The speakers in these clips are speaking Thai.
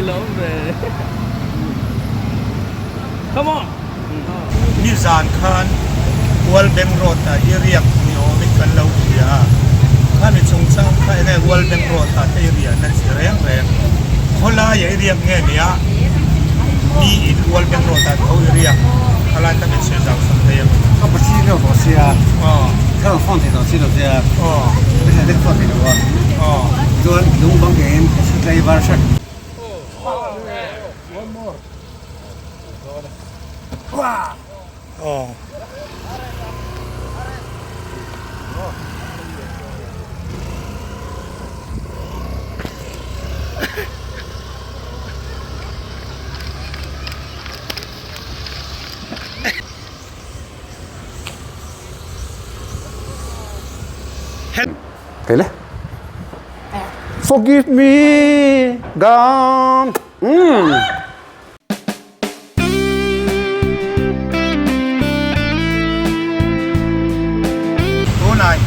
love it. Come on. Nizan Khan, Wal Beng Rota, Riak, Mikan Laukia. Khan is on some kind of Wal Beng Rota area, that's the Rang. khawlaiah riak nge nia mi in Wal Beng Rota area. Kalanta mit se zau sam te. 他不是六多些啊，他放这东西都是啊，不是得放这个啊，做龙帮给人是这一半事。哇！哦。对了 ，Forgive me, gone.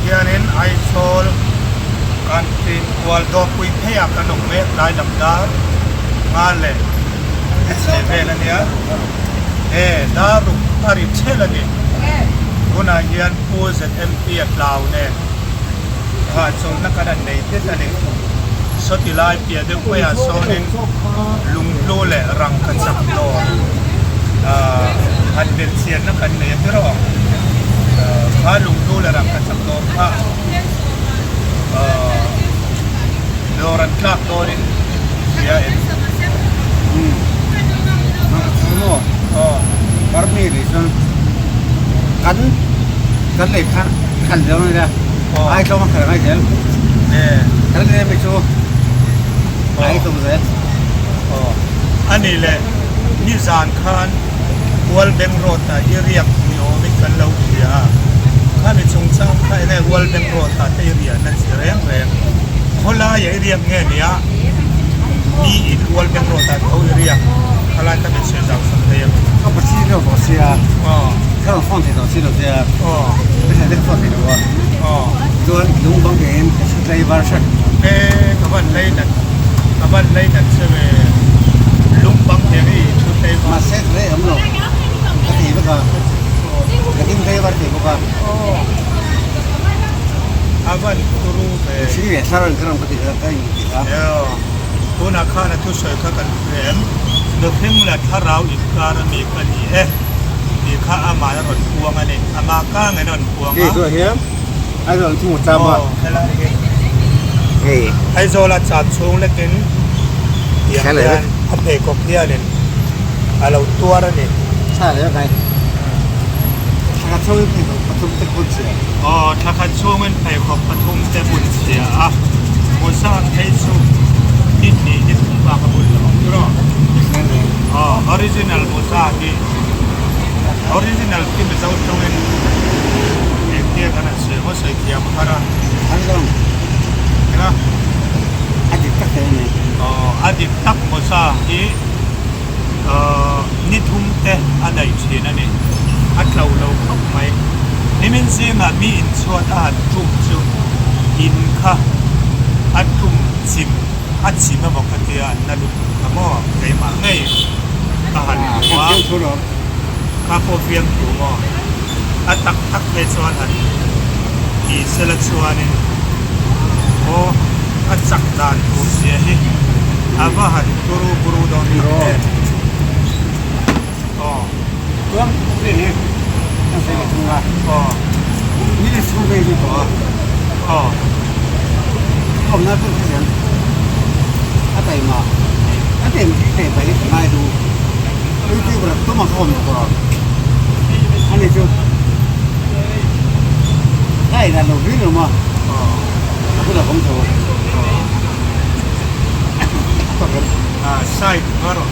Hianin ai sol kan tin wal do pui phea kanong me dai dam da nga le se vela nia daru ari chelani una hian pose at mp at law ne ha chong na kadan nei te tani sotilai pia de khoya sonin lung lo le rang kan sak no han ber sian na kan nei pero khá lùng đu là làm cảnh sát đó khá đồ rắn khác đó đi kia em nó bắt mi thì sao cắn lấy khăn đâu này ra ai cho mà khăn ai chứ nè cắn lên mới cho ai tụi mình anh này là Nizan Khan Wal Beng Rota riak mikan lau kia Khan is on some kind of Wal Beng Rota area, that's the Rang. khawlaiah riak nge nia mi in Wal Beng Rota area. Kalanta mit se zau sam te. 他不是六多些啊，他放这东西都是啊，不是得放这个做龙帮给人是这一半事。kaban lay nan se me lumpang heri chutei mà xét lấy ấm rồi, cái gì bây giờ, cái kim tây bắt thì có bao, aban turu be chỉ để sao rồi cái làm cái gì cái gì đó. Yo na khana tu soi kha kan rem the thing la tharau in kar mi kan ni kha ama na ron puang ani ama ka ngai ron puang Cái rồi hiếm, ai rồi chung 100 à? ai zo la chat chung le kin Cái này đấy. a pe ko kia nen alo tua ra ni Sai đấy này. Thằng chơi thì có thùng tích quân gì?ถ้าคันช่วงมันไปขอบปทุมแต่บุญเสียอ่ะโมซ่าให้สู้นิดนี้นิดบางกบุญหรอกรอออริจินัลโมซ่าที่ออริจินัลที่เป็นเจ้าตรงนั้นเอกเทียกันนะเสียว่าใส่เทียมฮาระ Anh không? นะ Anh chỉ cắt thế này. อดีตตักโมซ่าที่นิทุมเตะอะไรเช่นนั้นเองอัดเราเข้าไปนี่มันเสียงมีอินชวดอาจจุ่มจุ่มอินค่ะอัดจุ่มจิมอัดจิมมาบอกกันเดียนั่นลูกขโมยไก่หมาไงอาหารหัว Anh chưa rồi. ข้าพเฟียงถูมออัดตักไปชวนหันอีเซลชวนนี่โอ้อัดจักดานถูเสียฮิอาว่าหันกรูกรูดอนนี่Đúng, đây này. Anh sẽ thùng à. Như là số về thì có. Không nói cũng thế. Anh thấy mà. Anh thấy cái phải mai đủ. Cái là tôi mà không được rồi. Anh thấy chưa? Đây là đầu tiên rồi mà. Cái là không thôi. Side ngaro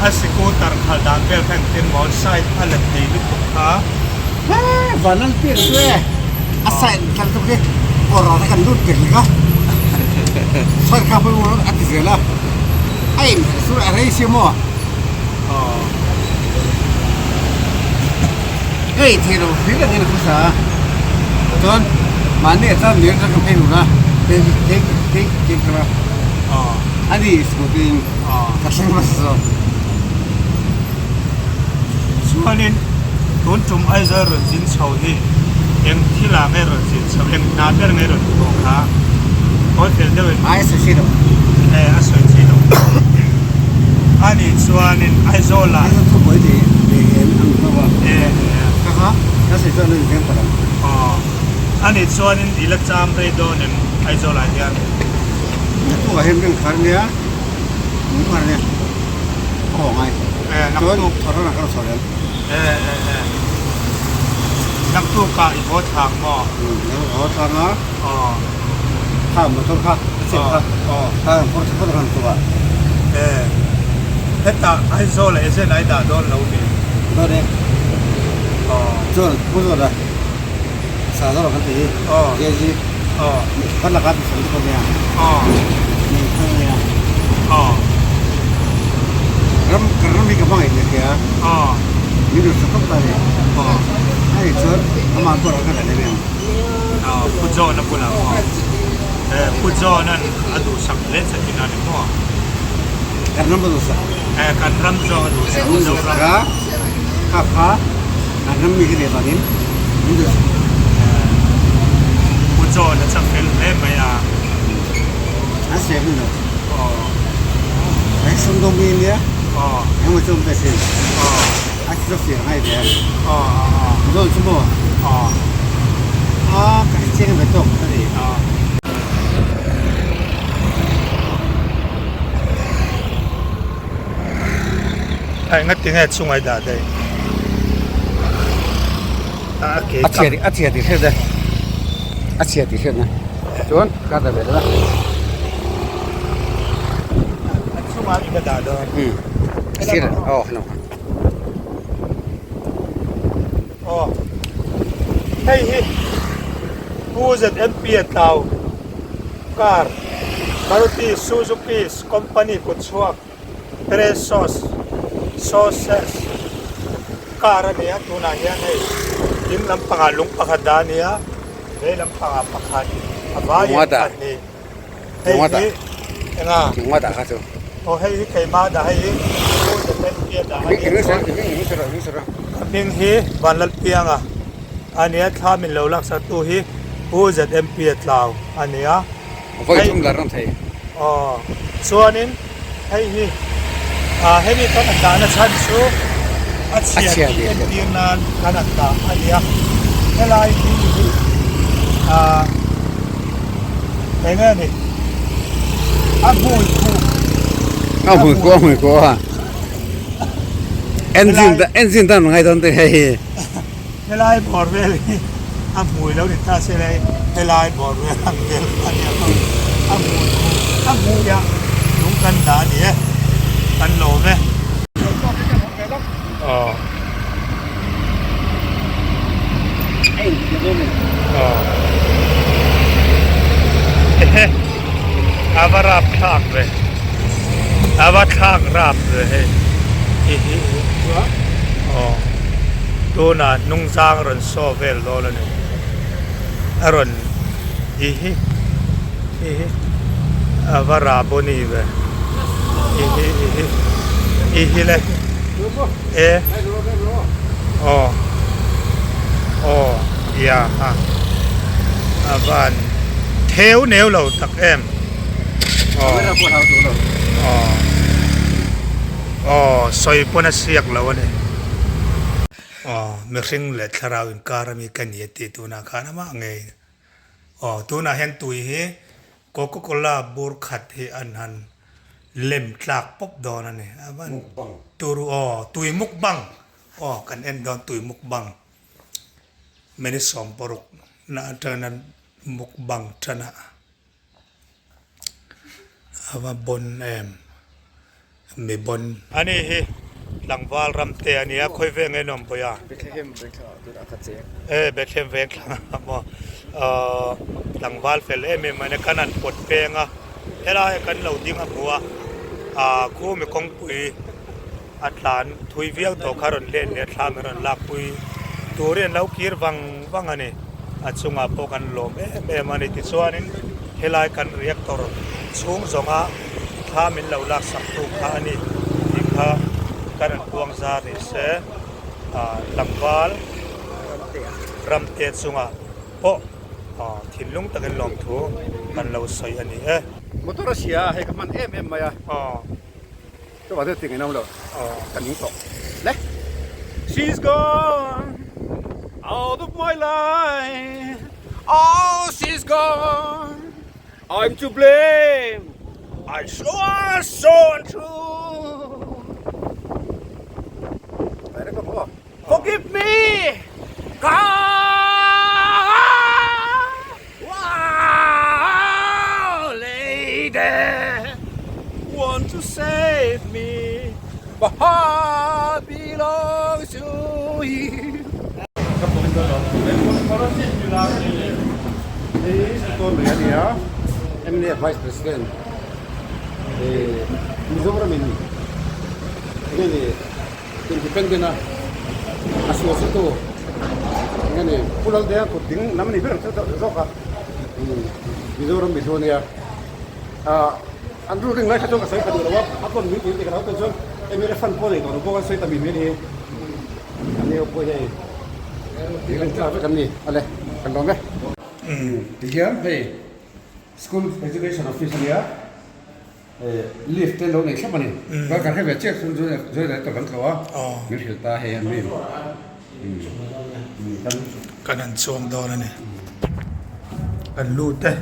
asiko tar khaldan bel kan tin mol side alat nei lu ha Và nó tiện xuê. Anh sẽ khăn trong cái. Còn rồi khăn đút kịch nữa. Xoay khăn với nó ăn cái gì là. Anh xuống lại đây xem mà. Ê thì đâu biết là như là không sợ. Tuấn mà nè tao nhớ ra cái phim nữa. Thế cái อันนี้สกุลเป็นกระสังมาส ส่วนนี้ตุนจุ่มไอเจอร์จินชาวที่เองที่หลังไอร์จินชาวเองนาเดอร์ไงร์ตัวข้าโอ้เดี๋ยวเดี๋ยว ไอ้สุดสิโด อาศัยที่ตรงอันนี้ส่วนนี้ไอโซล่า ไอ้ทุกคนที่เห็นอันนั้นว่า ฮะ แล้วสิ่งที่นึกถึงปะล่ะ อ๋ออันนี้ส่วนนี้อิเล็กทรอนเรโดนไอโซล่าเนี่ย ตัวเห็นเป็นคันเนี้ยมึงคันเนี้ยโอ้ไง นัก จน ตู้ พอเราหนักเราสอน นักตู้กะอีโคทางหม้อ แล้วเขาทำนะ อ๋อ ข้ามมาต้องข้ามเสียข้ามข้ามพอเขาทำตัว เฮตตาไอโซล่าเส้นไอตาโดนเราดิ ตัวเด็ก อ๋อ จนพูดว่าสาวเราคันตีเยจี อ๋อ คันละกันสิ่งที่คนเนี้ย อ๋อ นี่คันเนี้ย อ๋อ karena mereka main ya, อ๋อ ini udah cukup tadi. อ๋อ Ayo, sir, sama aku orang kan ada yang. อ๋อพุทโธนะพุทธะอ๋อพุทโธนั่นอดูสักเล่นสักกินอะไรมั่ว Karena berusaha. การรำโจอดูสักพุทโธรำ Berusaha, apa? Karena mikir dia tadi, ini พุทโธนั่นสักเป็นเล่นไหมอ่ะ asal benar. อ๋อ Saya sungguh ini ya, อ๋อ yang macam besin. อ๋อ Asal sih, ayo dia. อ๋อ Betul semua. อ๋อ Kacang betul tadi. อ๋อไอ้งัดติงไอ้ช่วงไอ้ดาได้โอเค Asyik di sini. Asyik di sini. Cuman kata beda. ช่วงไอ้ดาได้ Sini. Oh, no. อ๋อเฮ้ยผู้จัดเอ็มพีเตาการมารุติซูซูกิคอมพานีกุศลเทรซอสซอสเซสการเนี่ยตัวนั้นเนี่ยยิ่งลำพังลุงปักดานี่เฮ้ยลำพังปักหันอบายอันนี้เฮ้ยนี่ยังไง Cuma tak kasih. โอ้เฮ้ยใครมาได้ผู้จัดเอ็มพีได้ Ini serah. มิงฮีวันละเพียงอ่ะอันนี้ถ้ามินเราลักษณะตัวฮีผู้จัดเอ็มพีลาวอันนี้อ่ะ Kau itu ngarang saya. อ๋อส่วนนี้ให้ฮีให้มีตอนนั้นนะฉันสู้อาเซียนเอ็มพีนานขนาดนั้นอันนี้อ่ะเวลาที่เป็นไงนี่มวยคู่ Mui gua. Enzin tan ngai tan teh. เวลาบอร์เวลมวยแล้วนี่ถ้าเสร็จเลยเวลาบอร์เวลอันเดียวอันนี้ก็มวยอ่ะลุงกันดานี่กันโลไหมอ๋อ อาราบทากเลยอาว่าทากราบเลยอ๋อตัวน่ะนุ่งจางรอนโซเวลโลแล้วนี่อรอนอาว่าราบนี่เว้ยเลยอ๋อยาฮะอาวันเทวเหนียวเราตักเอ็มซอยปนเสียกแล้วเนี่ยเมื่อสิ่งเล็ดคราวอินการมีกันเหยียดตัวนักขานะมาไงตัวน่ะเห็นตุยเฮโกโก้โคลาบูร์ขัดเฮอันหันเล่มตากป๊อบดอนนั่นเนี่ยตุยมุกบังกันเอ็นดอนตุยมุกบังไม่ได้สอมปรุกน่าจะนั้นมุกบังชนะว่าบนมีบนอันนี้หลังวาลรำเตอันนี้ค่อยเวงไอ้น้องปอยเบคเฮมเวงหลังหลังวาลเฟลมีมันกันนั่นปดเปงเฮล่ากันเราดิ้งหัวคู่มีกองปุยอัตลานทุยเวียงตัวคารอนเล่นเนี่ยทำมันลักปุยตัวเรียนเราคีร์วังอันนี้ช่วงพอกันลมมันติดส่วนนี้เฮล่ากันเรียกตัวช่วงสองท ข้ามินเหล่าลักสักตุข้านี่ที่ข้ากันพวงซาริเสลำวาลรำเตียสุงะโปถิ่นลุงตะกันลองทูกันเราใส่อันนี้มอเตอร์เสียให้กับมันมาอ่ะตัวว่าจะติดไงน้องเรากันนี้ต่อเล่ She's gone out of my life. Oh, she's gone. I'm to blame. I sure so untrue. ไปได้ก็พอ Forgive me. Wow, lady, want to save me, but heart belongs to you. ครับผมก็เป็นคนคอร์รัปชันอยู่แล้วนี่ตัวเหลือเนี่ยเอ็มเนี่ยไวส์ประธานมิโซรามินี่นี่เป็นที่เป็นนะอาศัยสุดตัวนี่พูดแล้วเดี๋ยวกูดิ้งน้ำมันนี่เรื่องสุดครับมิโซรามิตัวเนี่ยอันรู้เรื่องไรข้าจ้องกับใส่กันดูแล้วว่าอันต้นวิธีที่เขาต้นชนเอ็มเนี่ยฟันพอเลยก่อนเพราะว่าใส่ตาบินไม่ดีอันนี้เอาไปให้ดีกันจ้าไปกันนี่อะไรกันลองไหมดีเยี่ยมเฮ้ย school education official เนี่ยlift เต้นลงในแค่ปนี้ก็การให้แบบเช็คส่วนอะไรต่างๆเขาว่าไม่ถือตาให้อันนี้กันนั่นช่วงดอนนี่กันลูดเต้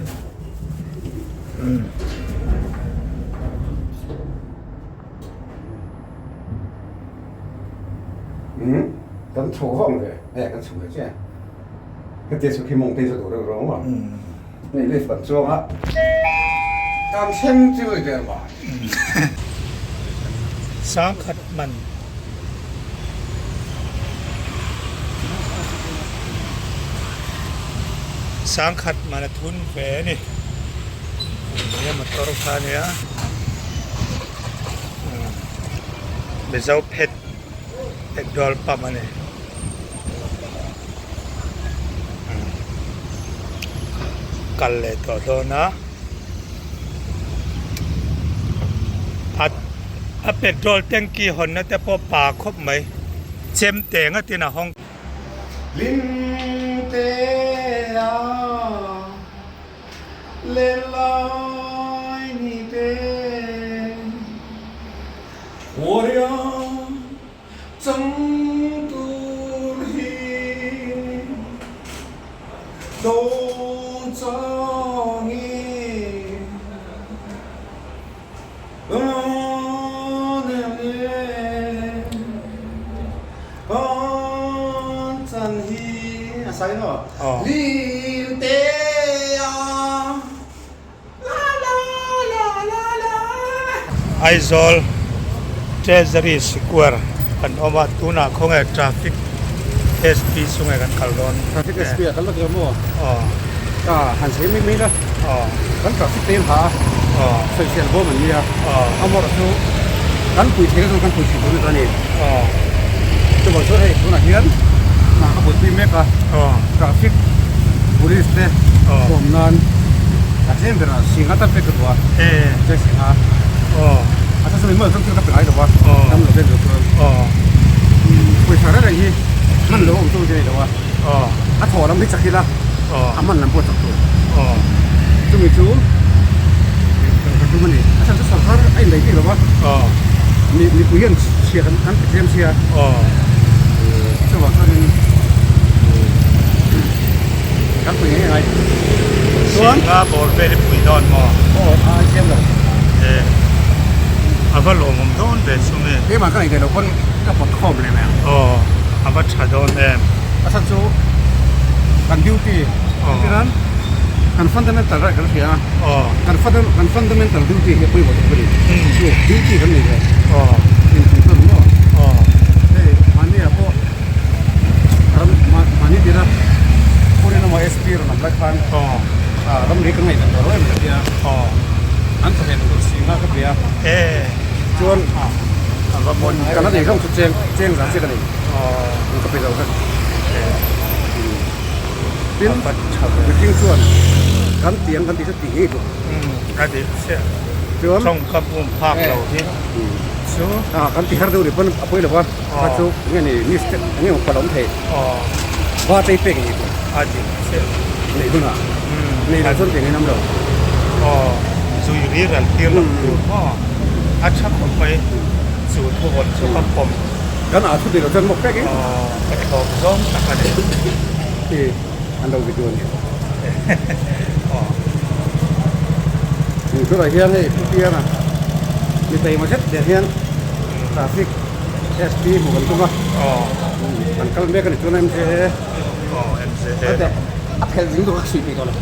กันโชว์ห้องเลยกันโชว์ใช่ก็เดี๋ยวสุขีมงตีสุดตัวร้องว่ะนี่เลยฝันช่วงฮะการเช่นจืดเดียวว่ะสังขัดมันสังขัดมันทุนแฝนี่เนี่ยมันตรพาเนี่ยเบจ้าเพชรดอลปั๊มมันเนี่ยกันเลยต่อโดนะเป็ดดอลเต็งกี่หนนะแต่พอป่าครบไหมเชมเตงที่น่ะห้องลิมเตอาเลลอยนี่เตหัวเรียจังตูฮีโดจองอีใช่เนาะลิมเตอาลาลาลาลาลาไอซอลเทสรีสควอร์กันออกมาตุนาของทราฟิกเอสพีสุงกันขัลลอนทราฟิกเอสพีขัลลอนเดียวมั้งก็หันเสียไม่มีนะกันทราฟิกเต็มหาโซเชียลโบมันมีอ่ะเอาหมดทุกกันปุ๋ยเทกันกันปุ๋ยฉีดตัวนี้จะบอกช่วยให้ตัวไหนเฮียนมาขบวนปีเมกะทราฟิกบริษัทผมนั่นอาจจะเป็นสิงห์ตะเปกตัวเจ๊สิงห์อาจจะสมัยเมื่อต้องเที่ยวกับเป็นอะไรตัวทำหลักเป็นตัวปุ๋ยชาอะไรยี่มันเหลือผมตัวเดียวตัวอาถอดน้ำพริกสักทีละอามันน้ำปวดสักตัวจุ่มอีกจุ่มจุ่มมันนี่อาจารย์จะสอนเขาไอ้ไหนที่หรอวะมีผู้เรียนเชียร์กันเตรียมเชียร์จะบอกเขาเป็นกันปุ๋ยยังไงส่วนข้าบอกเป็นปุ๋ยดอนมอเยี่ยมเลยอาว่าลงผมโดนเป็นสุ่มเนี่มันก็อีกเดี๋ยวคนก็ปวดข้อเลยไหมอาว่าชาโดนอาจารย์จูกันดิวตี้ที่นั้นกันฟันเดเมนทัลอะไรกันเสียกันฟันเดเมนทัลดิวตี้ให้ปุ๋ยหมดเลยดิวตี้กันนี่เลยนี่ต้นมั้งมันนี่พวกมันนี่ดีนะพวกนี้น้ำมันเอสพีหรือน้ำแบล็คฟันเราไม่ได้กันไงแต่เราไม่ได้อันจะเห็นตัวสิ่งนั้นก็เบียจวนกันนั่นเองต้องเจงสารเสียกันเองมันก็เป็นเราครับเป็นเป็นทิ้งส่วนกันเตียงกันตีสติให้ดูกันตีเสีย chốn trong các vùng phạc đầu thế số kan ti har do ri pon apoi lo ba ka chu nge ni ni một palom the wa tai pe ni à chị sẽ ni du na ni la chon te ni nam lo dù ý rằng tiền lắm dù có chắc không phải dù thu hồn số các phòng kan a thu de lo chon mok pe ke cái phòng giống các cái đấy thì ăn đâu cái chuồn cái này hiên này cái kia mà đi tây mà rất đẹp hiên traffic SP một con cũng anh kalau mereka itu MC MC ada apa yang itu kasih di kalau